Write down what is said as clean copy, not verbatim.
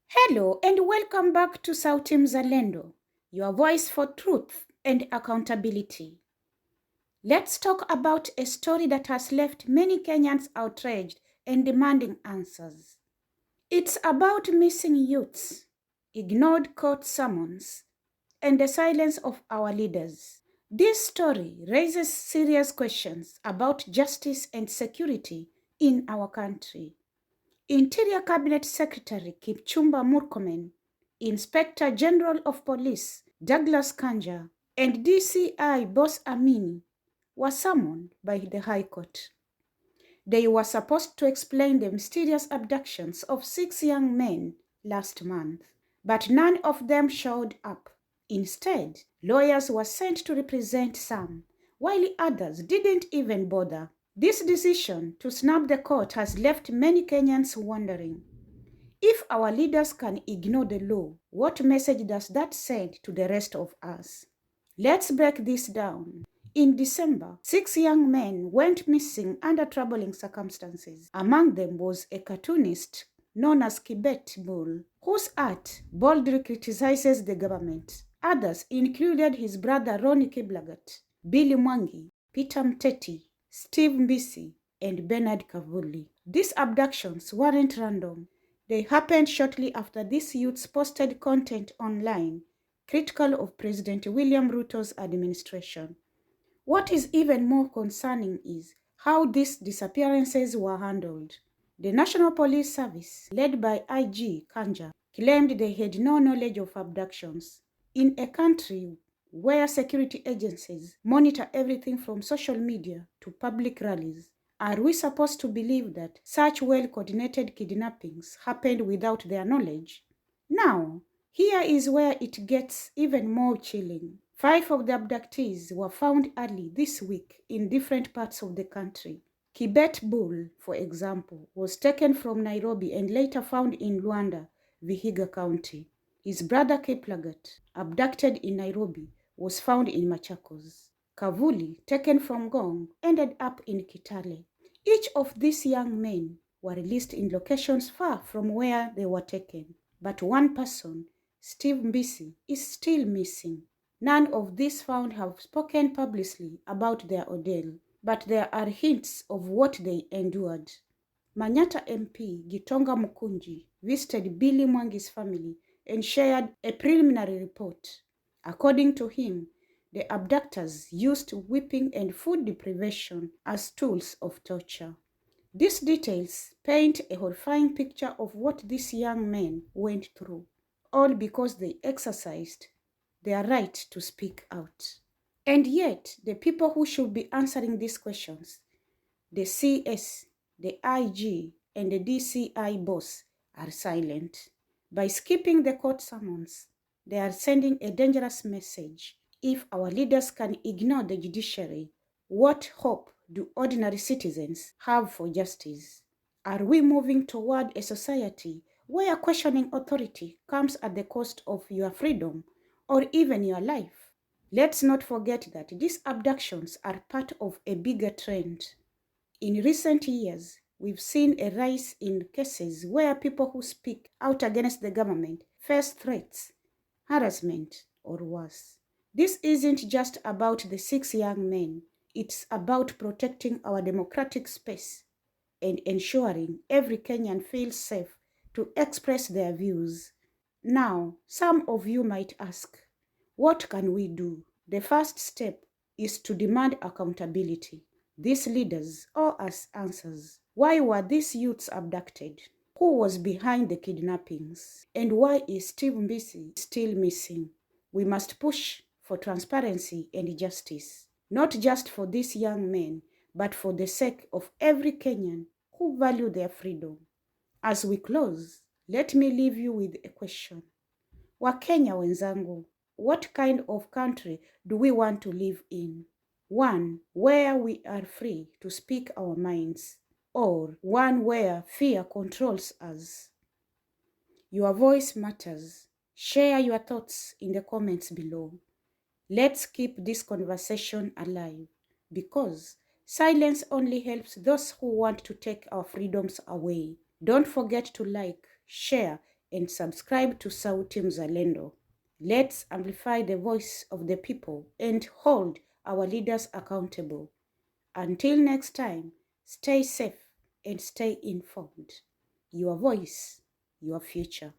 Hello and welcome back to Sauti Mzalendo, your voice for truth and accountability. Let's talk about a story that has left many Kenyans outraged and demanding answers. It's about missing youths, ignored court summons, and the silence of our leaders. This story raises serious questions about justice and security in our country. Interior Cabinet Secretary Kipchumba Murkomen, Inspector General of Police Douglas Kanja, and DCI Boss Amini were summoned by the High Court. They were supposed to explain the mysterious abductions of 6 young men last month, but none of them showed up. Instead, lawyers were sent to represent some, while others didn't even bother. This decision to snub the court has left many Kenyans wondering, if our leaders can ignore the law, what message does that send to the rest of us? Let's break this down. In December, 6 young men went missing under troubling circumstances. Among them was a cartoonist known as Kibet Bull, whose art boldly criticizes the government. Others included his brother Ronnie Kiblagat, Billy Mwangi, Peter Mteti, Steve Mbisi, and Bernard Kavuli. These abductions weren't random. They happened shortly after these youths posted content online critical of President William Ruto's administration. What is even more concerning is how these disappearances were handled. The National Police Service, led by IG Kanja, claimed they had no knowledge of abductions. In a country where security agencies monitor everything from social media to public rallies, are we supposed to believe that such well-coordinated kidnappings happened without their knowledge? Now, here is where it gets even more chilling. 5 of the abductees were found early this week in different parts of the country. Kibet Bull, for example, was taken from Nairobi and later found in Luanda, Vihiga County. His brother Kiplagat, abducted in Nairobi, was found in Machakos. Kavuli, taken from Gong, ended up in Kitale. Each of these young men were released in locations far from where they were taken. But one person, Steve Mbisi, is still missing. None of these found have spoken publicly about their ordeal, but there are hints of what they endured. Manyata MP Gitonga Mukunji visited Billy Mwangi's family and shared a preliminary report. According to him, the abductors used whipping and food deprivation as tools of torture. These details paint a horrifying picture of what these young men went through, all because they exercised their right to speak out. And yet, the people who should be answering these questions, the CS, the IG, and the DCI boss, are silent. By skipping the court summons, they are sending a dangerous message. If our leaders can ignore the judiciary, what hope do ordinary citizens have for justice? Are we moving toward a society where questioning authority comes at the cost of your freedom or even your life? Let's not forget that these abductions are part of a bigger trend. In recent years, we've seen a rise in cases where people who speak out against the government face threats, harassment, or worse. This isn't just about the 6 young men. It's about protecting our democratic space and ensuring every Kenyan feels safe to express their views. Now, some of you might ask, what can we do? The first step is to demand accountability. These leaders owe us answers. Why were these youths abducted? Who was behind the kidnappings? And why is Steve Mbisi still missing? We must push for transparency and justice, not just for these young men, but for the sake of every Kenyan who value their freedom. As we close, let me leave you with a question. Wakenya wenzangu, what kind of country do we want to live in? One where we are free to speak our minds, or one where fear controls us? Your voice matters. Share your thoughts in the comments below. Let's keep this conversation alive, because silence only helps those who want to take our freedoms away. Don't forget to like, share, and subscribe to Sauti Mzalendo. Let's amplify the voice of the people and hold our leaders accountable. Until next time, stay safe and stay informed. Your voice, your future.